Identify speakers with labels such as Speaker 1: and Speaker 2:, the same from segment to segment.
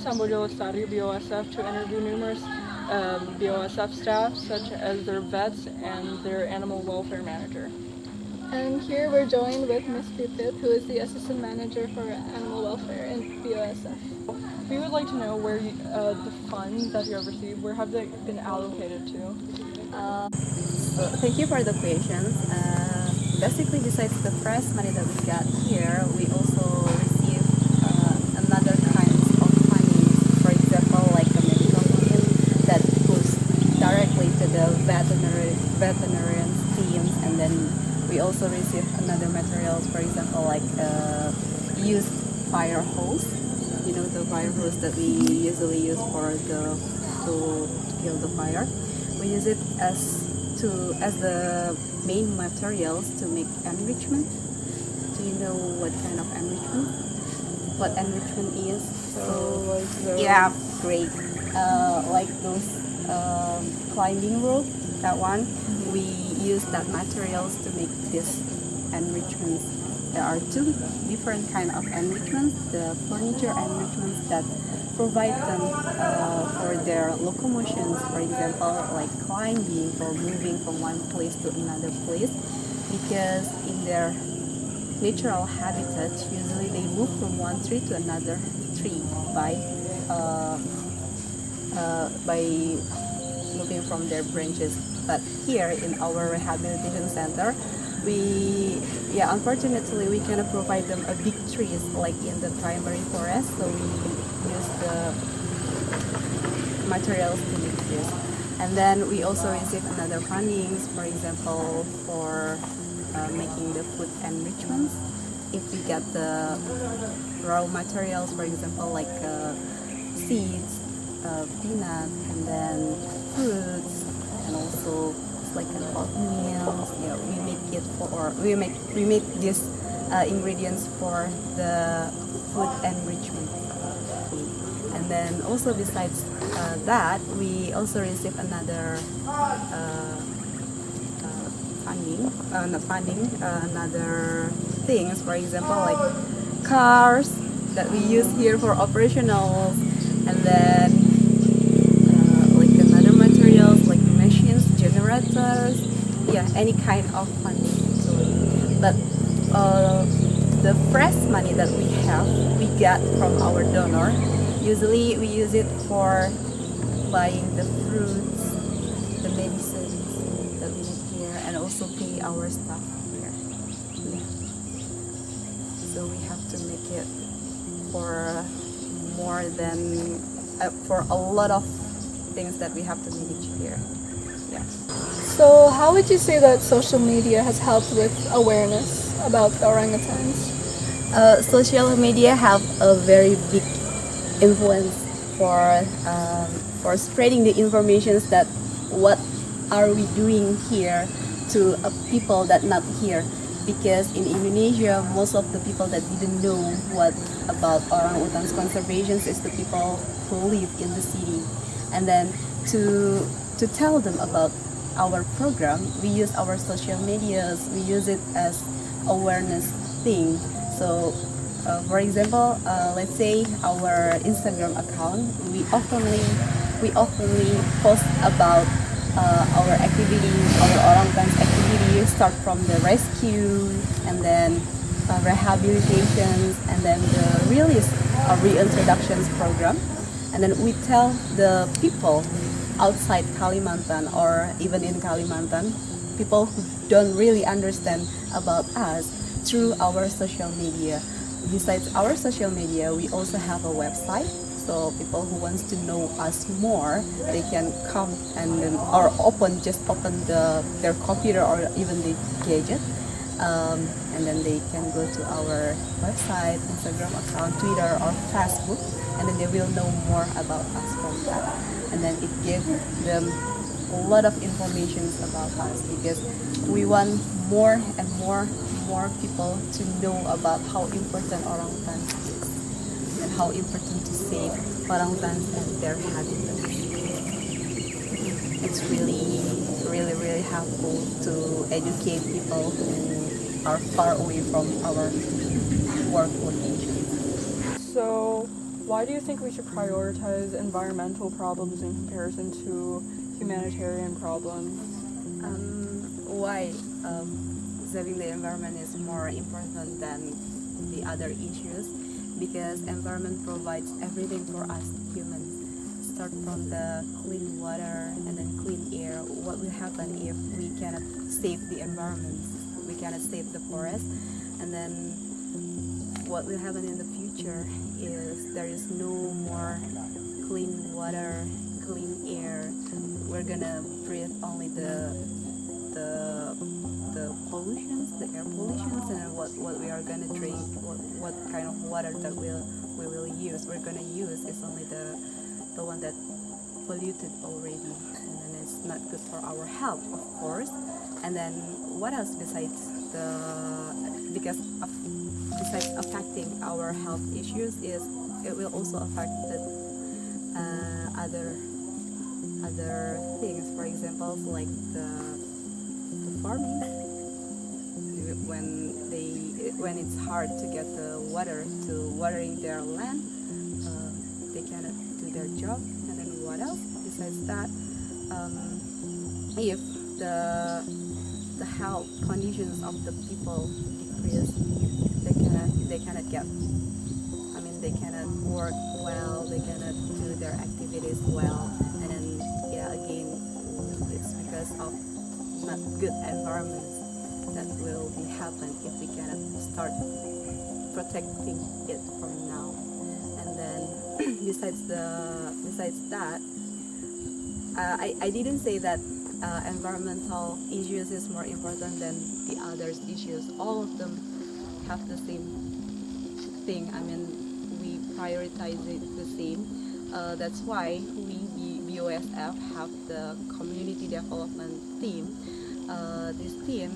Speaker 1: Samboja Lestari, BOSF, to interview numerous BOSF staff, such as their vets and their animal welfare manager.
Speaker 2: And here we're joined with Miss Pipit, who is the assistant manager for animal welfare in BOSF.
Speaker 1: We would like to know where the funds that you have received, where have they been allocated to?
Speaker 3: So thank you for the question. Basically, besides the fresh money that we got here, we also receive another kinds of money. For example, like a medical fund that goes directly to the veterinarian teams, and then we also receive another materials. For example, like used fire hose. You know the fire hose that we usually use for the to kill the fire. We use it as the main materials to make enrichment. Do you know what kind of enrichment? What enrichment is? Yeah, great. Like those climbing rope, that one. We use that materials to make this enrichment. There are two different kind of enrichments. The furniture enrichments that provide them for their locomotions, for example, like climbing or moving from one place to another place, because in their natural habitat, usually they move from one tree to another tree by moving from their branches. But here in our rehabilitation center, unfortunately we cannot provide them a big trees like in the primary forest, so we use the materials to make this. And then we also receive another fundings, for example, for making the food enrichments. If we get the raw materials, for example, like seeds, peanut, and then fruits, and also like an oatmeal. Yeah, we make it for we make these ingredients for the food enrichment. Okay. And then also besides that, we also receive another another things. For example, like cars that we use here for operationals, and then like another materials like machines, generators, yeah, any kind of funding. But the fresh money that we have, we get from our donor. Usually we use it for buying the fruits, the medicines that we need here, and also pay our staff here. Yeah. So we have to make it for more than for a lot of things that we have to manage here. Yeah.
Speaker 2: So how would you say that social media has helped with awareness about the orangutans?
Speaker 3: Social media have a very big influence for spreading the informations that what are we doing here to people that not here, because in Indonesia most of the people that didn't know what about orangutans conservations is the people who live in the city. And then to tell them about our program, we use our social medias, we use it as awareness thing. So for example, let's say our Instagram account, we oftenly post about our activities, our orangutans activities, start from the rescue, and then rehabilitations, and then the release reintroductions program. And then we tell the people outside Kalimantan or even in Kalimantan, people who don't really understand about us through our social media. Besides our social media, we also have a website. So people who wants to know us more, they can come and then, or just open their computer or even the gadget, and then they can go to our website, Instagram account, Twitter or Facebook, and then they will know more about us from that. And then it gives them a lot of information about us, because we want more and more people to know about how important orangutans is and how important to save orangutans and their habitat. It's really helpful to educate people who are far away from our work location.
Speaker 1: So, Why do you think we should prioritize environmental problems in comparison to humanitarian problems?
Speaker 3: Why saving the environment is more important than the other issues? Because environment provides everything for us humans. Start from the clean water and then clean air. What will happen if we cannot save the environment? We cannot save the forest, and then what will happen in the future is there is no more clean water, clean air. We're gonna breathe only the pollutions, the air pollutions, and what we are gonna drink, what kind of water that we will use. We're gonna use is only the one that polluted already, and then it's not good for our health, of course. And then what else besides besides affecting our health issues is it will also affect the other things. For example, like the farming, when it's hard to get the water to watering their land, they cannot do their job. And then what else besides that? If the health conditions of the people decrease, they cannot get. I mean, they cannot work well. They cannot do their activities well. And then again, it's because of not good environments that will be happen if we cannot start protecting it from now. And then besides that, I didn't say that environmental issues is more important than the others issues. All of them have the same thing. I mean, we prioritize it the same. That's why we BOSF have the community development team. This team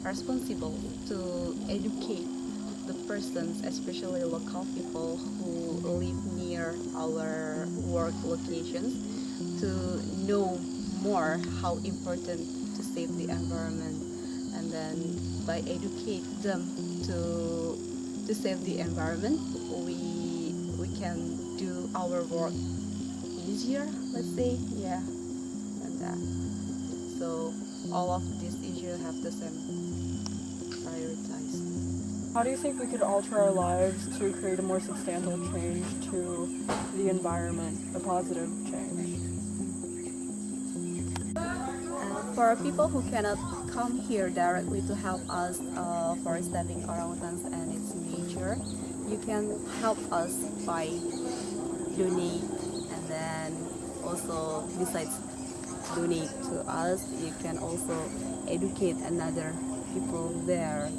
Speaker 3: responsible to educate the persons, especially local people who live near our work locations, to know more how important to save the environment. And then by educate them to save the environment, we can do our work easier, let's say, and that. So all of these issues have the same prioritize.
Speaker 1: How do you think we could alter our lives to create a more substantial change to the environment, a positive change?
Speaker 3: For people who cannot come here directly to help us for saving orangutans and its nature, you can help us by donate, and then also besides donate to us, you can also educate another people there.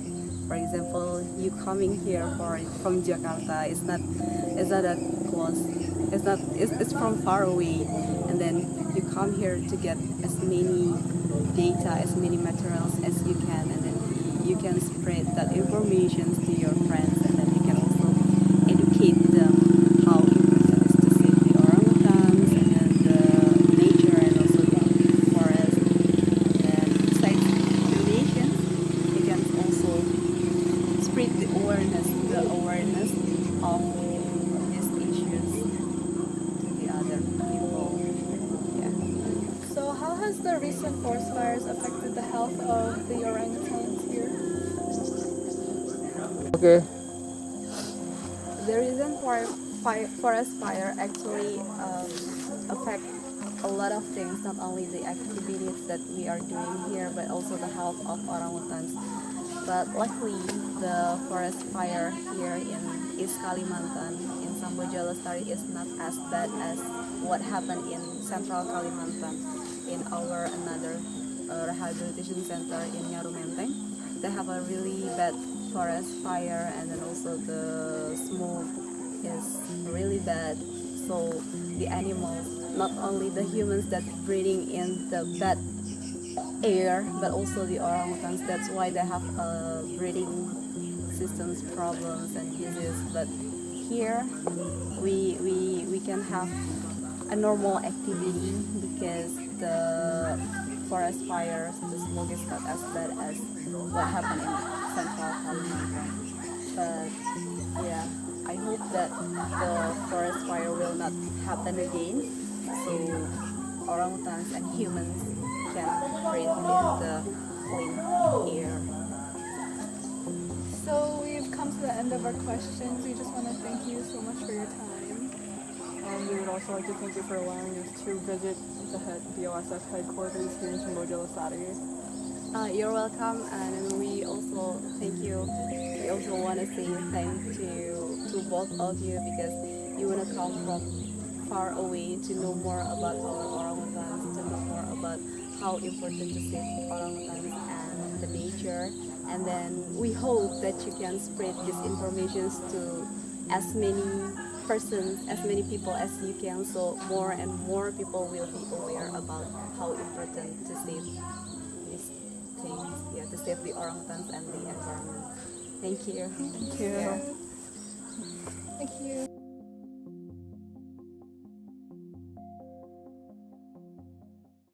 Speaker 3: For example, you coming here from Jakarta, it's not that close. It's from far away, and then you come here to get as many data, as many materials as you can, and then you can spread that information to your friends, and then you can also educate them how important it is to save the orangutans and then the nature and also the forest. And besides donations, you can also spread the awareness of these issues to the other people.
Speaker 2: So how has the recent forest fires affected the health of the orangutans here?
Speaker 1: Okay.
Speaker 3: The reason for forest fire actually affect a lot of things, not only the activities that we are doing here, but also the health of orangutans. But luckily, the forest fire here in East Kalimantan, in Samboja Lestari, is not as bad as what happened in Central Kalimantan, in our another rehabilitation center in Nyaru Menteng. They have a really bad forest fire, and then also the smoke is really bad. So the animals, not only the humans that breathing in the bad air, but also the orangutans. That's why they have breathing systems problems and disease. But here we can have a normal activity because the forest fires, the smoke is not as bad as what happened in Central Kalimantan. But I hope that the forest fire will not happen again, so orangutans and humans can breathe in the clean air.
Speaker 2: So we've come to the end of our questions. We just want to thank you so much for your time.
Speaker 1: We would also like to thank you for allowing us to visit the BOSF headquarters here in Samboja Lasari.
Speaker 3: You're welcome, and we also thank you. We also want to say thank to both of you because you want to come from far away to know more about our orangutans, to know more about how important to save orangutans and the nature. And then we hope that you can spread these informations to as many persons, as many people as you can, so more and more people will be aware about how important to save these things, yeah, to save the orangutans and the environment. Thank you.
Speaker 1: Thank you.
Speaker 2: Thank you.